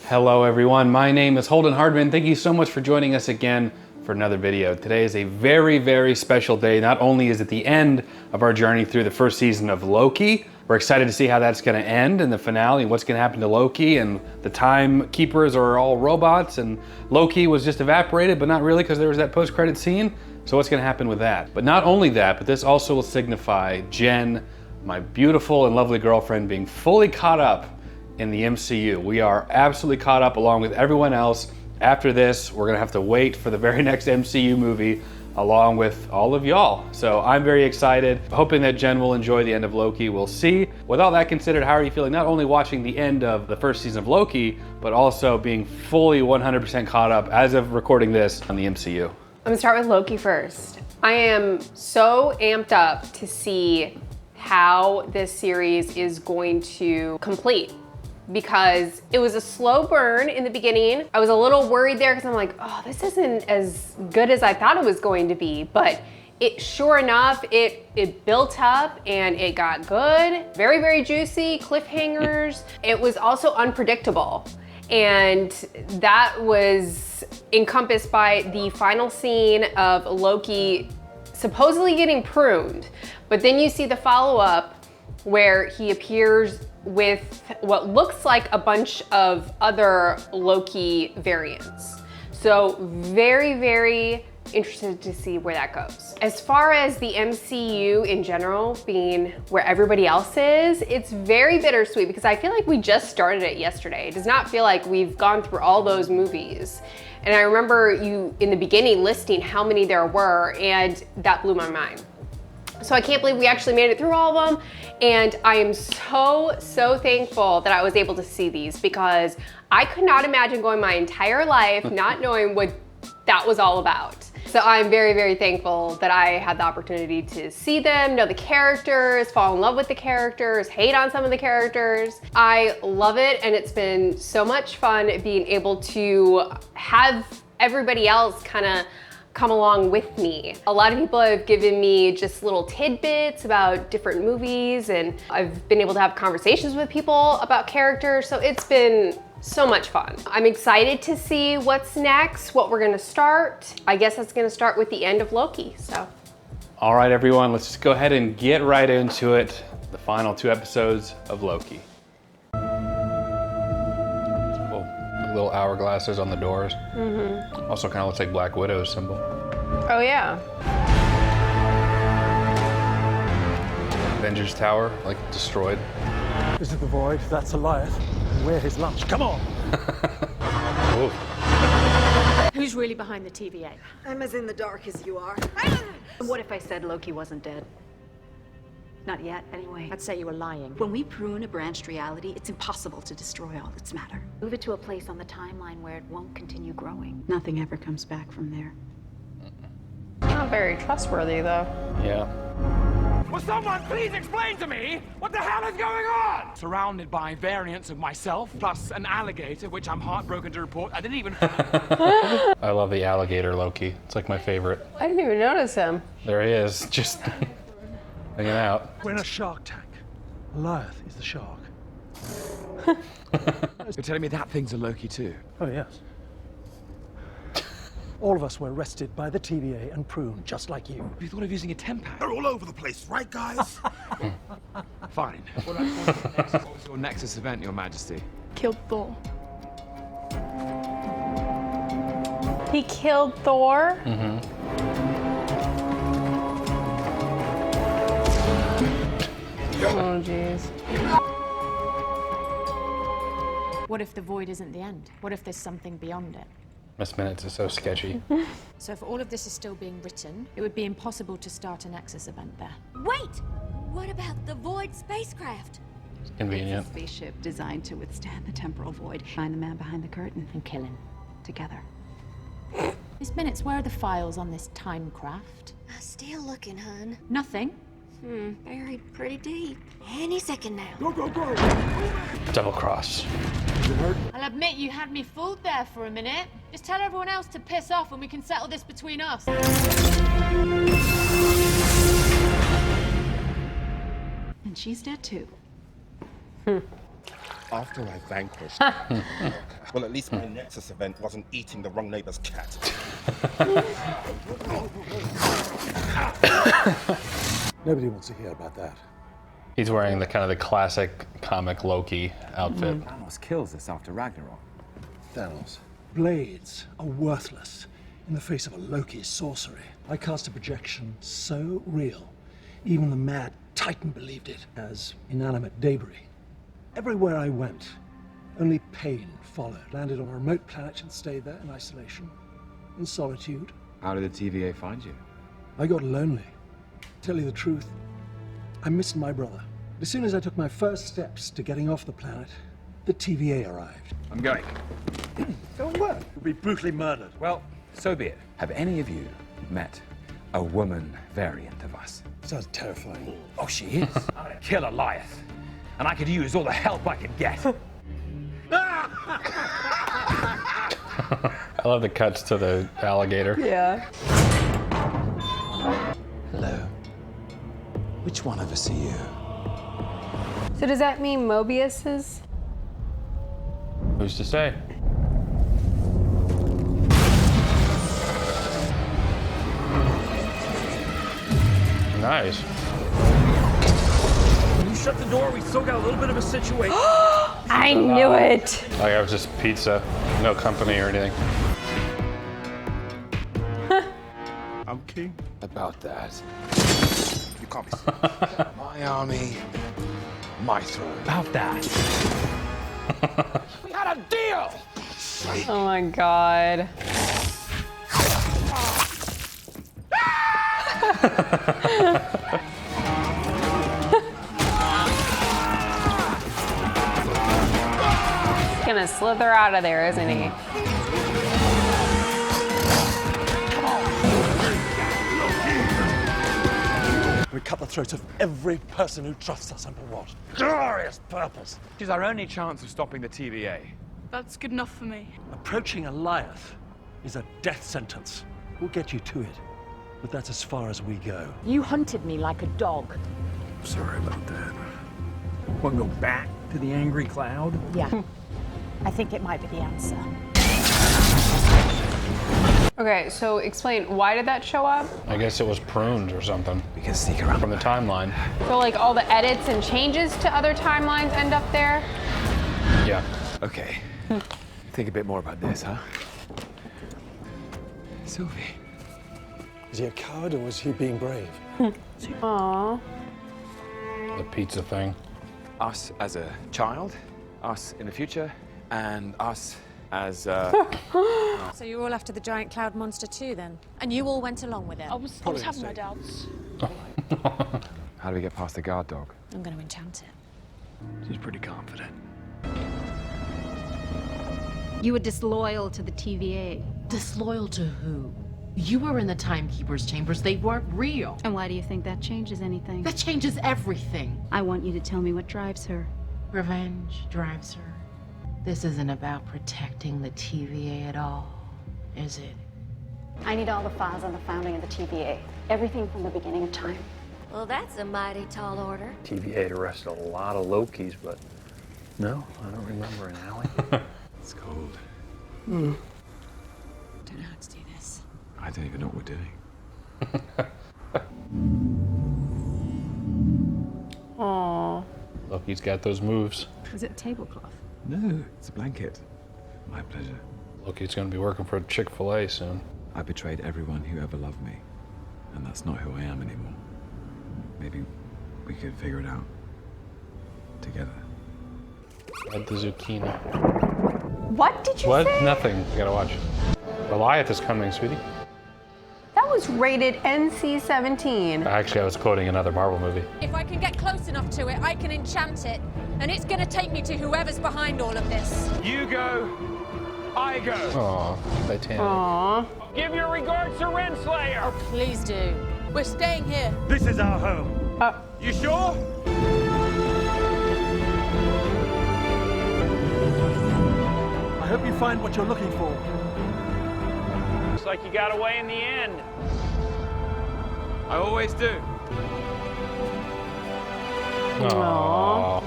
Hello everyone, my name is Holden Hardman. Thank you so much for joining us again for another video. Today is a very, very special day. Not only is it the end of our journey through the first season of Loki, we're excited to see how that's gonna end in the finale and what's gonna happen to Loki, and the time keepers are all robots and Loki was just evaporated, but not really because there was that post-credit scene. So what's gonna happen with that? But not only that, but this also will signify Jen, my beautiful and lovely girlfriend, being fully caught up in the MCU. We are absolutely caught up along with everyone else. After this, we're gonna have to wait for the very next MCU movie along with all of y'all. So I'm very excited, hoping that Jen will enjoy the end of Loki. We'll see. With all that considered, how are you feeling not only watching the end of the first season of Loki, but also being fully 100% caught up as of recording this on the MCU? I'm gonna start with Loki first. I am so amped up to see how this series is going to complete, because it was a slow burn in the beginning. I was a little worried there because I'm like, oh, this isn't as good as I thought it was going to be. But it, sure enough, it built up and it got good. Very, very juicy, cliffhangers. It was also unpredictable. And that was encompassed by the final scene of Loki supposedly getting pruned. But then you see the follow-up where he appears with what looks like a bunch of other Loki variants. So very, very interested to see where that goes. As far as the MCU in general being where everybody else is, it's very bittersweet because I feel like we just started it yesterday. It does not feel like we've gone through all those movies. And I remember you in the beginning listing how many there were, and that blew my mind. So I can't believe we actually made it through all of them. And I am so, so thankful that I was able to see these, because I could not imagine going my entire life not knowing what that was all about. So I'm very, very thankful that I had the opportunity to see them, know the characters, fall in love with the characters, hate on some of the characters. I love it, and it's been so much fun being able to have everybody else kind of come along with me. A lot of people have given me just little tidbits about different movies, and I've been able to have conversations with people about characters, so it's been so much fun. I'm excited to see what's next, what we're gonna start. I guess that's gonna start with the end of Loki, so. All right, everyone, let's just go ahead and get right into it. The final 2 episodes of Loki. Little hourglasses on the doors. Mm-hmm. Also kind of looks like Black Widow's symbol. Oh yeah. Avengers Tower, like destroyed. This is the Void, that's Goliath. We're his lunch, come on! Who's really behind the TVA? I'm as in the dark as you are. What if I said Loki wasn't dead? Not yet, anyway. I'd say you were lying. When we prune a branched reality, it's impossible to destroy all that's matter. Move it to a place on the timeline where it won't continue growing. Nothing ever comes back from there. Not very trustworthy though. Yeah. Will someone please explain to me what the hell is going on? Surrounded by variants of myself, plus an alligator, which I'm heartbroken to report I didn't even... I love the alligator Loki. It's like my favorite. I didn't even notice him. There he is, just hanging out. We're in a shark tank. Goliath is the shark. You're telling me that thing's a Loki too? Oh, yes. All of us were arrested by the TVA and pruned, just like you. You thought of using a temp-pack? They're all over the place, right, guys? Fine. What was your Nexus event, Your Majesty? Killed Thor. He killed Thor? Oh, jeez. What if the void isn't the end? What if there's something beyond it? Miss Minutes is so sketchy. So if all of this is still being written, it would be impossible to start a Nexus event there. Wait! What about the Void spacecraft? It's convenient. It's a spaceship designed to withstand the temporal void. Find the man behind the curtain and kill him. Together. Miss Minutes, where are the files on this time craft? Still looking, hun. Nothing. Buried pretty deep. Any second now. Go, go, go! Double cross. I'll admit you had me fooled there for a minute. Just tell everyone else to piss off and we can settle this between us. And she's dead too. After I vanquished well, at least my Nexus event wasn't eating the wrong neighbor's cat. Nobody wants to hear about that. He's wearing the kind of the classic comic Loki outfit. Thanos kills us after Ragnarok. Thanos. Blades are worthless in the face of a Loki sorcery. I cast a projection so real, even the mad Titan believed it as inanimate debris. Everywhere I went, only pain followed. Landed on a remote planet and stayed there in isolation, in solitude. How did the TVA find you? I got lonely. Tell you the truth, I missed my brother. As soon as I took my first steps to getting off the planet, the TVA arrived. I'm going. Going where? You'll be brutally murdered. Well, so be it. Have any of you met a woman variant of us? Sounds terrifying. Oh, she is. I'm gonna kill Elias, and I could use all the help I could get. I love the cuts to the alligator. Yeah. Hello. Which one of us are you? So does that mean Mobius is? Who's to say? Nice. When you shut the door, we still got a little bit of a situation. I knew it. Like I was just pizza, no company or anything. I'm king. About that. You can't be My army, my throne. About that. We had a deal! Oh my god. He's gonna slither out of there, isn't he? We cut the throats of every person who trusts us under what glorious purpose. She's our only chance of stopping the TVA. That's good enough for me. Approaching Elias is a death sentence. We'll get you to it, but that's as far as we go. You hunted me like a dog. Sorry about that. Want to go back to the angry cloud? Yeah. I think it might be the answer. Okay, so explain, why did that show up? I guess it was pruned or something We can sneak around from the timeline. So like all the edits and changes to other timelines end up there? Yeah. Okay. Think a bit more about this, huh? Sylvie. Is he a coward or was he being brave? Aww. The pizza thing. Us as a child, us in the future, and us as So you're all after the giant cloud monster too then? And you all went along with it? I was having my doubts. How do we get past the guard dog? I'm going to enchant it. She's pretty confident. You were disloyal to the TVA. Disloyal to who? You were in the Timekeeper's chambers. They weren't real. And why do you think that changes anything? That changes everything. I want you to tell me what drives her. Revenge drives her. This isn't about protecting the TVA at all, is it? I need all the files on the founding of the TVA. Everything from the beginning of time. Well, that's a mighty tall order. TVA had arrested a lot of Lokis, but no, I don't remember an alley. It's cold. Don't know how to do this. I don't even know what we're doing. Aww. Loki's got those moves. Is it a tablecloth? No, it's a blanket. My pleasure. Loki's gonna be working for Chick-fil-A soon. I betrayed everyone who ever loved me, and that's not who I am anymore. Maybe we could figure it out together. Add the zucchini. What did you What? say? Nothing. You gotta watch. Goliath is coming, sweetie. That was rated NC-17. Actually, I was quoting another Marvel movie. If I can get close enough to it, I can enchant it. And it's gonna take me to whoever's behind all of this. You go, I go. Aw, Titanic. Aww. Give your regards to Renslayer. Please do. We're staying here. This is our home. You sure? I hope you find what you're looking for. Looks like you got away in the end. I always do. Aww.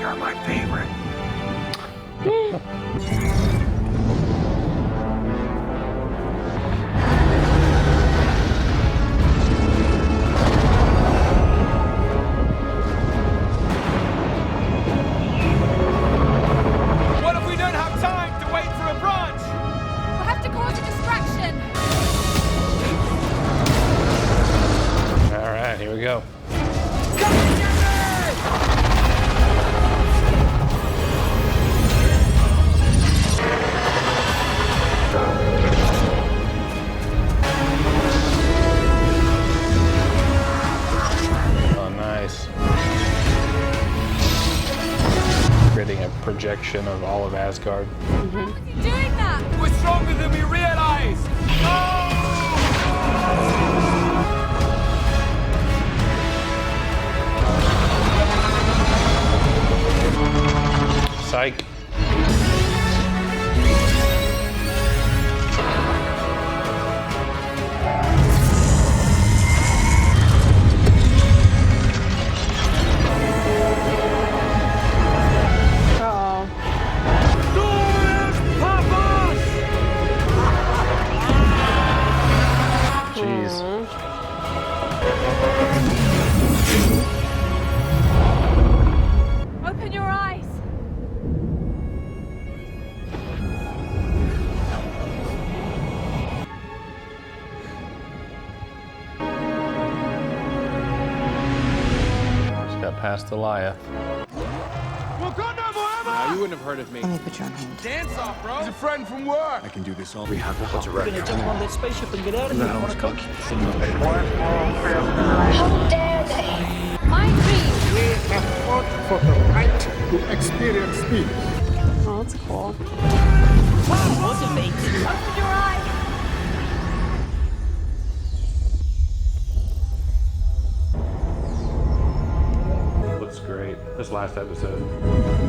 You're my favorite. What if we don't have time to wait for a branch? We'll have to cause a distraction. All right, here we go. Oh, nice. Creating a projection of all of Asgard. How is he doing that? We're stronger than we realize. Psych. Jeez. Open your eyes. Just got past Goliath. Wakanda forever! Now, you wouldn't have heard of me. Let me put you on hold. Dance off, bro. He's a friend from work. I can do this all. We have to wreck. We're gonna jump on that spaceship and get out of here. Want to cook? How dare they? My dream. We have fought for the right to experience peace. Oh, that's cool. Motivated. Open your eyes. Looks great. This last episode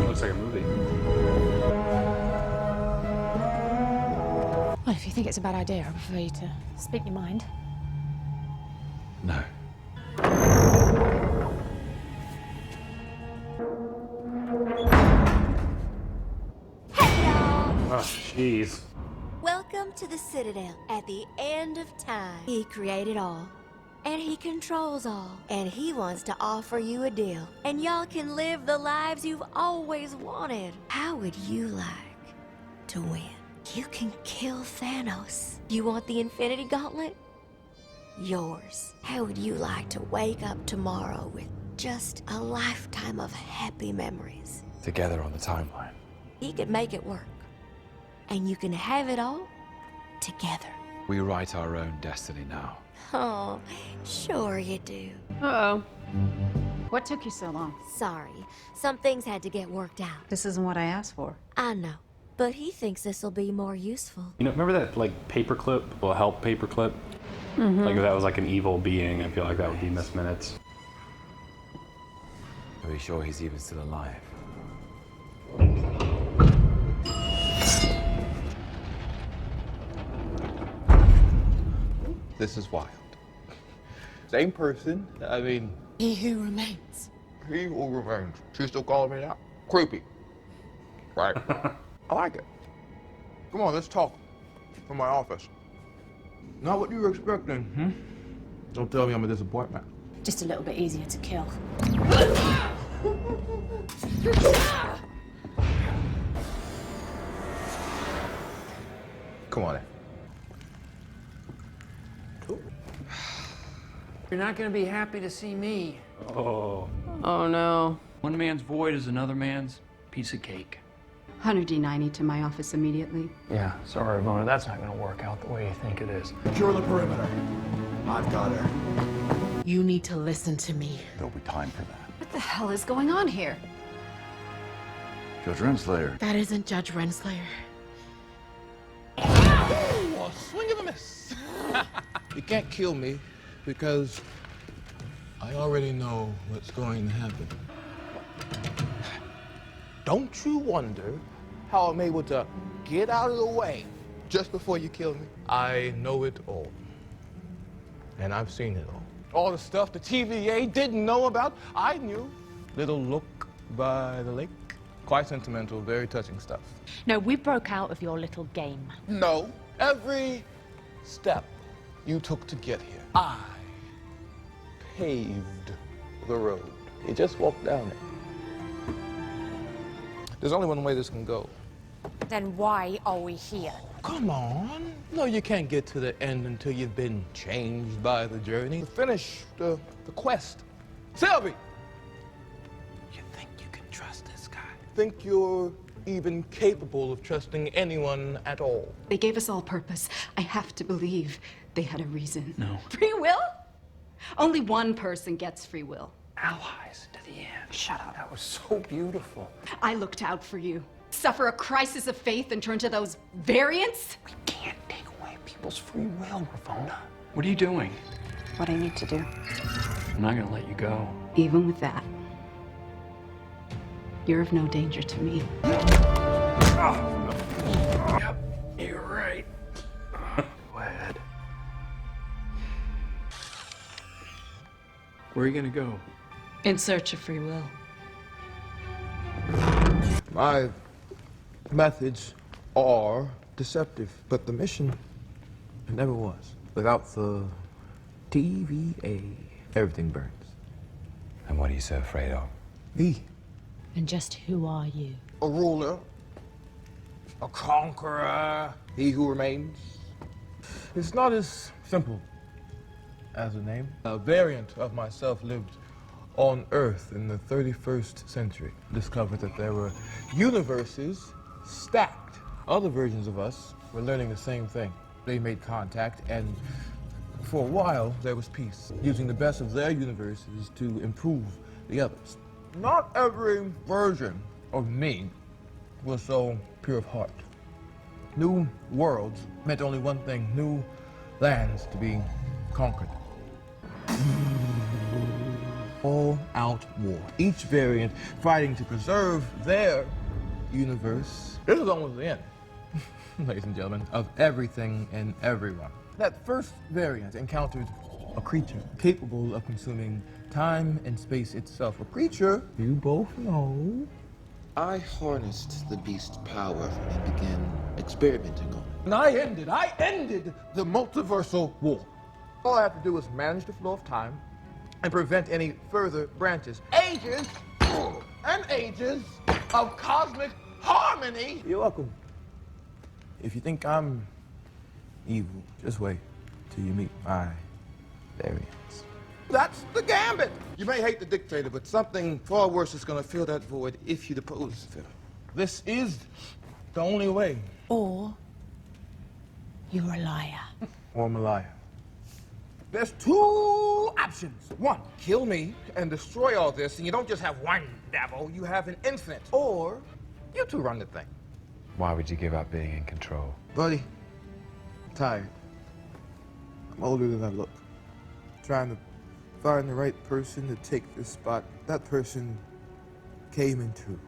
looks like a movie. Well, if you think it's a bad idea, I prefer you to speak your mind. No. Oh, jeez. Welcome to the Citadel. At the end of time, he created all. And he controls all. And he wants to offer you a deal. And y'all can live the lives you've always wanted. How would you like to win? You can kill Thanos. You want the Infinity Gauntlet? Yours. How would you like to wake up tomorrow with just a lifetime of happy memories? Together on the timeline. He could make it work. And you can have it all together. We write our own destiny now. Oh, sure you do. Uh-oh. What took you so long? Sorry, some things had to get worked out. This isn't what I asked for. I know, but he thinks this'll be more useful. You know, remember that like paperclip? Will help paperclip? Like if that was like an evil being, I feel like that would be Miss Minutes. Are we sure he's even still alive? This is wild. Same person. I mean, He who remains. he will remain. She's still calling me that? Creepy. Right. I like it. Come on, let's talk. From my office. Not what you were expecting, hmm? Don't tell me I'm a disappointment. Just a little bit easier to kill. Come on in. You're not gonna be happy to see me. Oh. Oh no. One man's void is another man's piece of cake. Hunter D90 to my office immediately. Yeah, sorry, Mona, that's not gonna work out the way you think it is. Secure the perimeter. I've got her. You need to listen to me. There'll be time for that. What the hell is going on here? Judge Renslayer. That isn't Judge Renslayer. Oh, a swing of a miss. You can't kill me because I already know what's going to happen. Don't you wonder how I'm able to get out of the way just before you kill me? I know it all. And I've seen it all. All the stuff the TVA didn't know about, I knew. Little Look by the lake. Quite sentimental, very touching stuff. No, we broke out of your little game. No. Every step you took to get here, I paved the road. You just walked down it. There's only one way this can go. Then why are we here? Come on. No, you can't get to the end until you've been changed by the journey. Finish the quest. Sylvie! You think you can trust this guy? Think you're even capable of trusting anyone at all? They gave us all purpose. I have to believe they had a reason. No. Free will? Only one person gets free will. Allies to the end. Shut up. That was so beautiful. I looked out for you. Suffer a crisis of faith and turn to those variants? We can't take away people's free will, Ravona. What are you doing? What I need to do. I'm not gonna let you go. Even with that, you're of no danger to me. Yep, you're right. Go ahead. Where are you gonna go? In search of free will. My methods are deceptive, but the mission, it never was. Without the TVA, everything burns. And what are you so afraid of? Me. And just who are you? A ruler, a conqueror, he who remains. It's not as simple as a name. A variant of myself lived on Earth in the 31st century. Discovered that there were universes stacked. Other versions of us were learning the same thing. They made contact, and for a while there was peace, using the best of their universes to improve the others. Not every version of me was so pure of heart. New worlds meant only one thing: new lands to be conquered. All-out war. Each variant fighting to preserve their universe. This is almost the end, ladies and gentlemen, of everything and everyone. That first variant encountered a creature capable of consuming time and space itself. A creature you both know. I harnessed the beast's power and began experimenting on it. And I ended the multiversal war. All I have to do is manage the flow of time and prevent any further branches. Ages and ages of cosmic harmony. You're welcome. If you think I'm evil, just wait till you meet my variants. That's the gambit. You may hate the dictator, but something far worse is going to fill that void if you depose him. This is the only way. Or you're a liar. Or I'm a liar. There's two options. One, kill me and destroy all this, and you don't just have one devil, you have an infinite. Or you two run the thing. Why would you give up being in control? Buddy, I'm tired. I'm older than I look. Trying to find the right person to take this spot. That person came in two.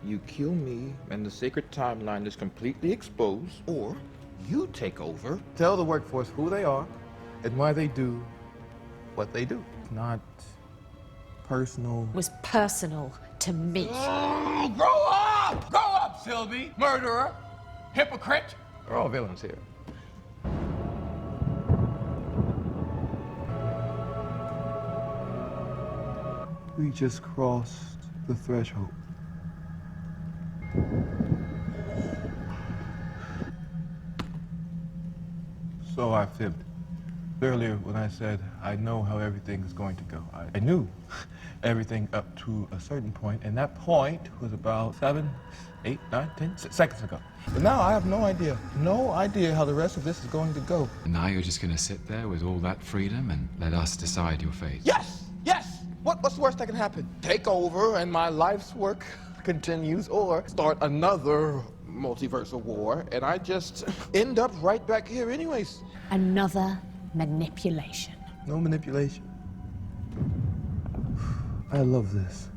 You kill me, and the sacred timeline is completely exposed, or you take over. Tell the workforce who they are and why they do what they do. It's not personal. Was personal to me. Oh, grow up! Grow up, Sylvie! Murderer! Hypocrite! We're all villains here. We just crossed the threshold. So I fibbed. Earlier when I said I know how everything is going to go. I knew everything up to a certain point, and that point was about 7, 8, 9, 10 seconds ago. But now I have no idea how the rest of this is going to go. And now you're just gonna sit there with all that freedom and let us decide your fate? Yes! Yes! What's the worst that can happen? Take over and my life's work continues, or start another multiversal war, and I just end up right back here anyways. Another manipulation. No manipulation. I love this.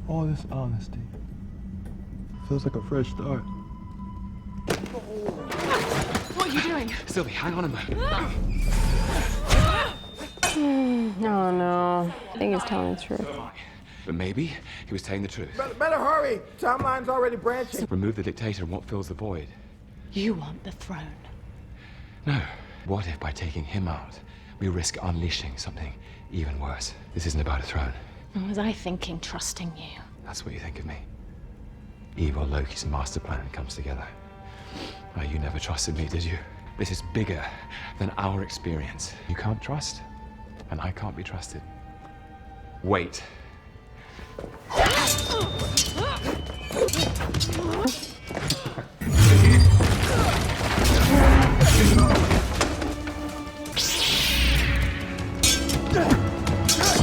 All this honesty. Feels like a fresh start. What are you doing? Sylvie, hang on a moment. Oh no, I think he's telling the truth. But maybe he was telling the truth. Better hurry. Timeline's already branching. Remove the dictator and what fills the void? You want the throne. No. What if by taking him out, we risk unleashing something even worse? This isn't about a throne. What was I thinking, trusting you? That's what you think of me. Evil Loki's master plan comes together. Oh, you never trusted me, did you? This is bigger than our experience. You can't trust, and I can't be trusted. Wait.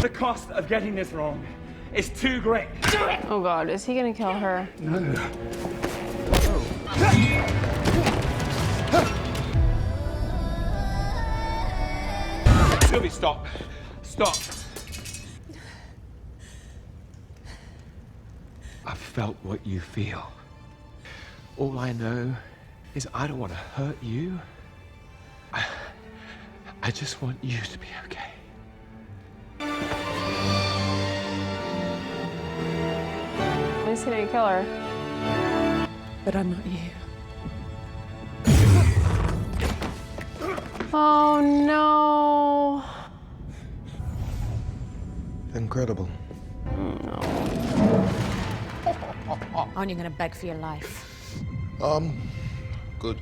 The cost of getting this wrong is too great. Oh God, is he gonna kill her? No. Sylvie, stop. Stop. I've felt what you feel. All I know is I don't want to hurt you. I just want you to be okay. At least he didn't kill her. But I'm not you. Oh no. Incredible. Aren't you gonna beg for your life? Good.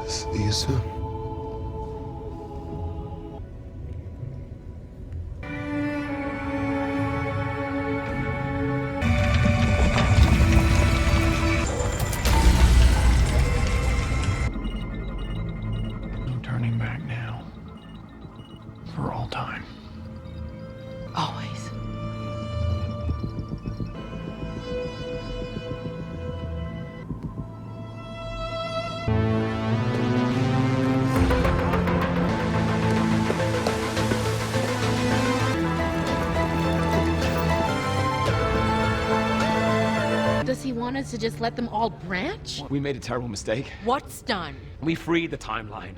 See you soon. No turning back now. For all time. Always. Does he want us to just let them all branch? We made a terrible mistake. What's done? We freed the timeline.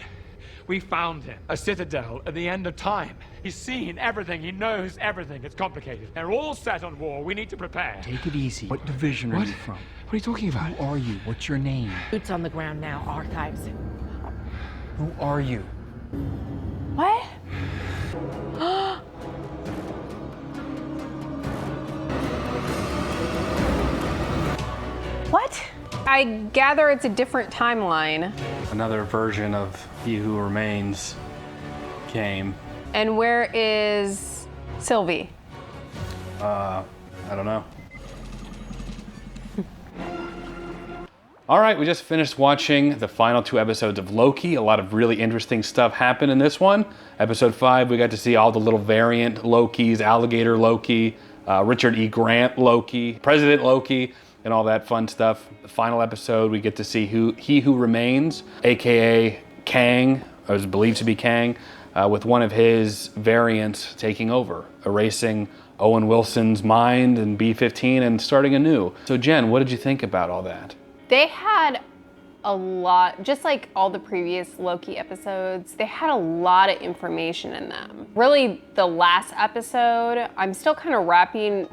We found him. A citadel at the end of time. He's seen everything. He knows everything. It's complicated. They're all set on war. We need to prepare. Take it easy. What division are What? you from? What are you talking about? Who are you? What's your name? Boots on the ground now, archives. Who are you? What? What? I gather it's a different timeline. Another version of He Who Remains came. And where is Sylvie? I don't know. All right, we just finished watching the final 2 episodes of Loki. A lot of really interesting stuff happened in this one. Episode 5, we got to see all the little variant Lokis, Alligator Loki, Richard E. Grant Loki, President Loki, and all that fun stuff. The final episode, we get to see He Who Remains, AKA Kang, or is believed to be Kang, with one of his variants taking over, erasing Owen Wilson's mind and B-15 and starting anew. So Jen, what did you think about all that? They had a lot, just like all the previous Loki episodes, they had a lot of information in them. Really, the last episode, I'm still kind of wrapping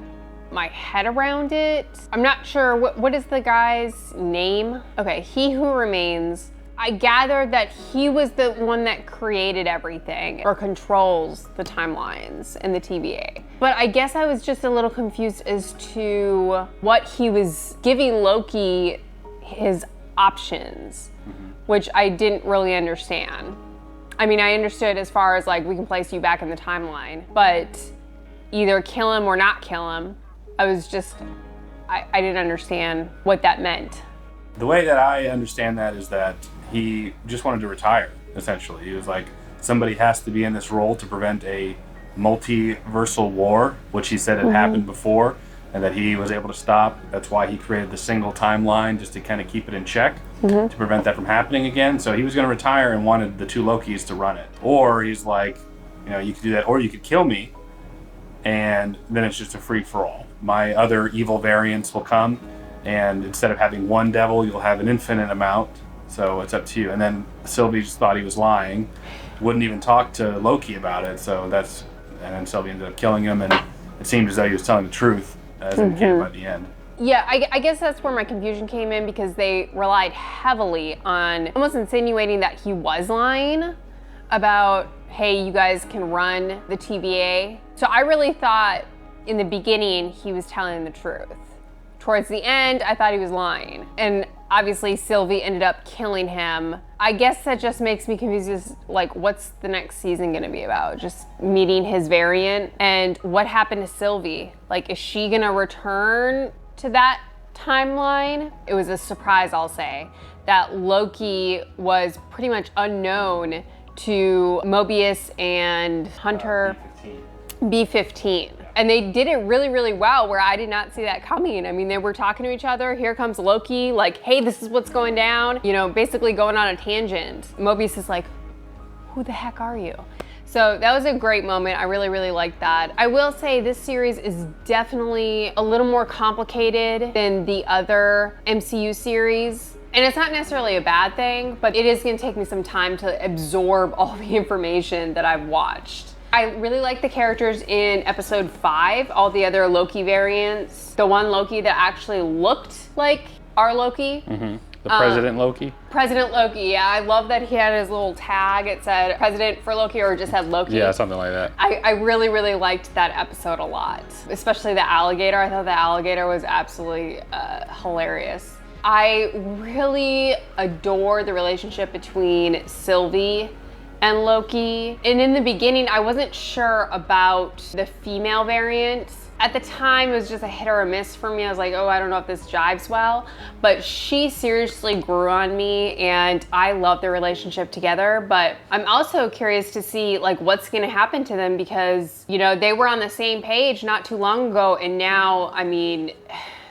my head around it. I'm not sure, what is the guy's name? Okay, He Who Remains. I gathered that he was the one that created everything or controls the timelines in the TVA. But I guess I was just a little confused as to what he was giving Loki his options, which I didn't really understand. I mean, I understood as far as like, we can place you back in the timeline, but either kill him or not kill him. I was just, I didn't understand what that meant. The way that I understand that is that he just wanted to retire, essentially. He was like, somebody has to be in this role to prevent a multiversal war, which he said had happened before, and that he was able to stop. That's why he created the single timeline, just to kind of keep it in check, to prevent that from happening again. So he was going to retire and wanted the 2 Lokis to run it. Or he's like, You know, you could do that, or you could kill me, and then it's just a free-for-all. My other evil variants will come, and instead of having one devil, you'll have an infinite amount, so it's up to you. And then Sylvie just thought he was lying, wouldn't even talk to Loki about it, and then Sylvie ended up killing him, and it seemed as though he was telling the truth, as indicated by the end. Yeah, I guess that's where my confusion came in, because they relied heavily on almost insinuating that he was lying about, hey, you guys can run the TVA. So I really thought in the beginning he was telling the truth. Towards the end, I thought he was lying. And obviously Sylvie ended up killing him. I guess that just makes me confused, like, what's the next season gonna be about? Just meeting his variant? And what happened to Sylvie? Like, is she gonna return to that timeline? It was a surprise, I'll say, that Loki was pretty much unknown to Mobius and Hunter B-15. And they did it really, really well, where I did not see that coming. I mean, they were talking to each other. Here comes Loki, like, hey, this is what's going down. You know, basically going on a tangent. Mobius is like, who the heck are you? So that was a great moment. I really, really liked that. I will say this series is definitely a little more complicated than the other MCU series. And it's not necessarily a bad thing, but it is gonna take me some time to absorb all the information that I've watched. I really like the characters in episode 5, all the other Loki variants. The one Loki that actually looked like our Loki. The President Loki? President Loki, yeah. I love that he had his little tag. It said President for Loki, or just had Loki. Yeah, something like that. I really, really liked that episode a lot. Especially the alligator. I thought the alligator was absolutely hilarious. I really adore the relationship between Sylvie and Loki. And in the beginning, I wasn't sure about the female variant. At the time, it was just a hit or a miss for me. I was like, oh, I don't know if this jives well. But she seriously grew on me, and I love their relationship together. But I'm also curious to see, like, what's gonna happen to them, because, you know, they were on the same page not too long ago, and now, I mean,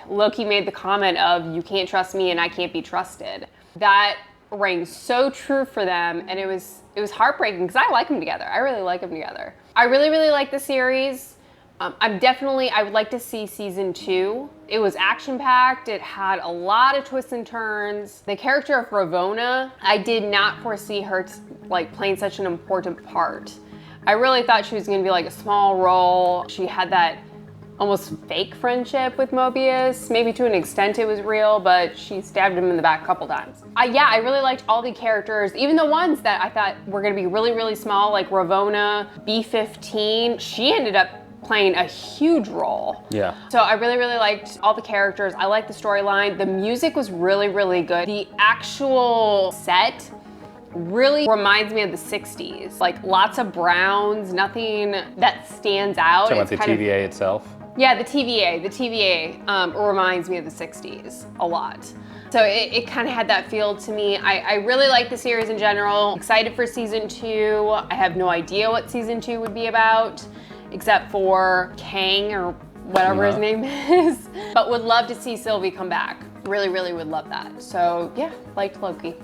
Loki made the comment of, you can't trust me and I can't be trusted. That rang so true for them, and it was heartbreaking, because I like them together. I really like them together. I really, really like the series. I would like to see season 2. It was action-packed. It had a lot of twists and turns. The character of Ravonna, I did not foresee her like playing such an important part. I really thought she was gonna be like a small role. She had that almost fake friendship with Mobius. Maybe to an extent it was real, but she stabbed him in the back a couple times. Yeah, I really liked all the characters, even the ones that I thought were gonna be really, really small, like Ravonna, B-15. She ended up playing a huge role. Yeah. So I really, really liked all the characters. I liked the storyline. The music was really, really good. The actual set really reminds me of the 60s. Like, lots of browns, nothing that stands out. Talking about the TVA itself? Yeah, the TVA reminds me of the 60s a lot. So it kind of had that feel to me. I really like the series in general. Excited for season 2. I have no idea what season 2 would be about, except for Kang or whatever his name is. But would love to see Sylvie come back. Really, really would love that. So yeah, liked Loki.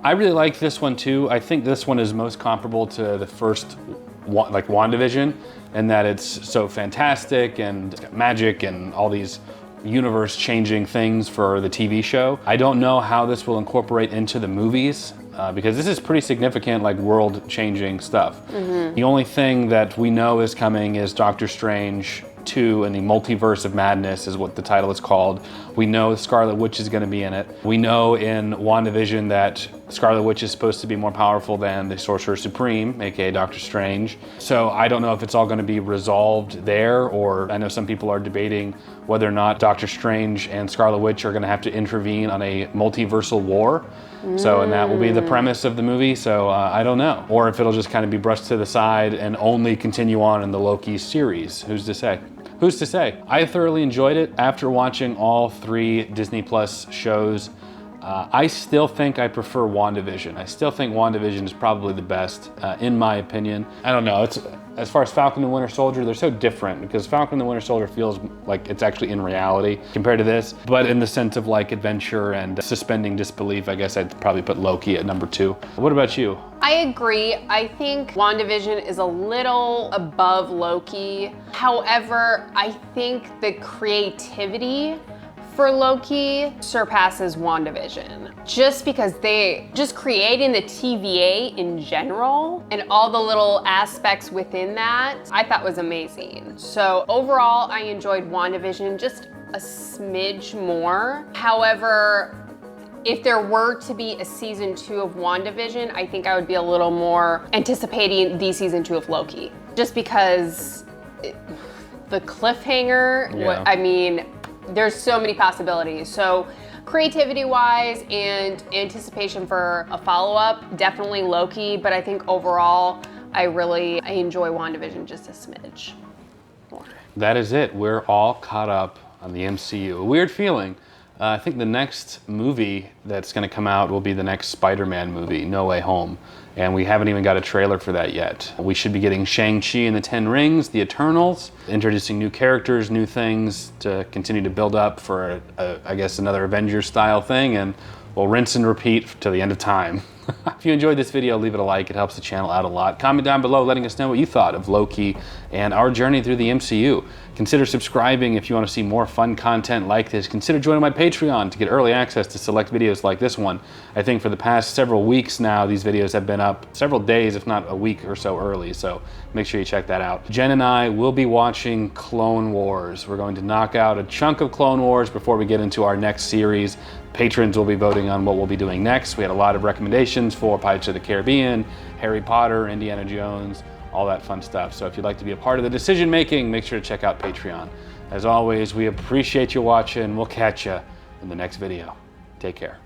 I really like this one too. I think this one is most comparable to the first, like WandaVision, in that it's so fantastic and it's got magic and all these universe-changing things for the TV show. I don't know how this will incorporate into the movies, because this is pretty significant, like, world-changing stuff. The only thing that we know is coming is Doctor Strange 2 and the Multiverse of Madness is what the title is called. We know Scarlet Witch is going to be in it. We know in WandaVision that Scarlet Witch is supposed to be more powerful than the Sorcerer Supreme, aka Doctor Strange. So I don't know if it's all going to be resolved there, or I know some people are debating whether or not Doctor Strange and Scarlet Witch are going to have to intervene on a multiversal war. So, and that will be the premise of the movie, so I don't know. Or if it'll just kind of be brushed to the side and only continue on in the Loki series. Who's to say? Who's to say? I thoroughly enjoyed it after watching all 3 Disney Plus shows. I still think I prefer WandaVision. I still think WandaVision is probably the best, in my opinion. I don't know, it's, as far as Falcon and Winter Soldier, they're so different, because Falcon and the Winter Soldier feels like it's actually in reality compared to this, but in the sense of like adventure and suspending disbelief, I guess I'd probably put Loki at number 2. What about you? I agree. I think WandaVision is a little above Loki. However, I think the creativity for Loki surpasses WandaVision. Just because just creating the TVA in general and all the little aspects within that, I thought was amazing. So overall, I enjoyed WandaVision just a smidge more. However, if there were to be a season 2 of WandaVision, I think I would be a little more anticipating the season 2 of Loki. Just because the cliffhanger, Yeah. I mean, there's so many possibilities. So creativity-wise and anticipation for a follow-up, definitely Loki, but I think overall, I enjoy WandaVision just a smidge more. That is it. We're all caught up on the MCU. A weird feeling. I think the next movie that's going to come out will be the next Spider-Man movie, No Way Home. And we haven't even got a trailer for that yet. We should be getting Shang-Chi and the Ten Rings, the Eternals, introducing new characters, new things to continue to build up for, I guess, another Avengers-style thing, and we'll rinse and repeat till the end of time. If you enjoyed this video, leave it a like. It helps the channel out a lot. Comment down below letting us know what you thought of Loki and our journey through the MCU. Consider subscribing if you want to see more fun content like this. Consider joining my Patreon to get early access to select videos like this one. I think for the past several weeks now, these videos have been up several days, if not a week or so early, so make sure you check that out. Jen and I will be watching Clone Wars. We're going to knock out a chunk of Clone Wars before we get into our next series. Patrons will be voting on what we'll be doing next. We had a lot of recommendations for Pirates of the Caribbean, Harry Potter, Indiana Jones, all that fun stuff. So if you'd like to be a part of the decision making, make sure to check out Patreon. As always, we appreciate you watching. We'll catch you in the next video. Take care.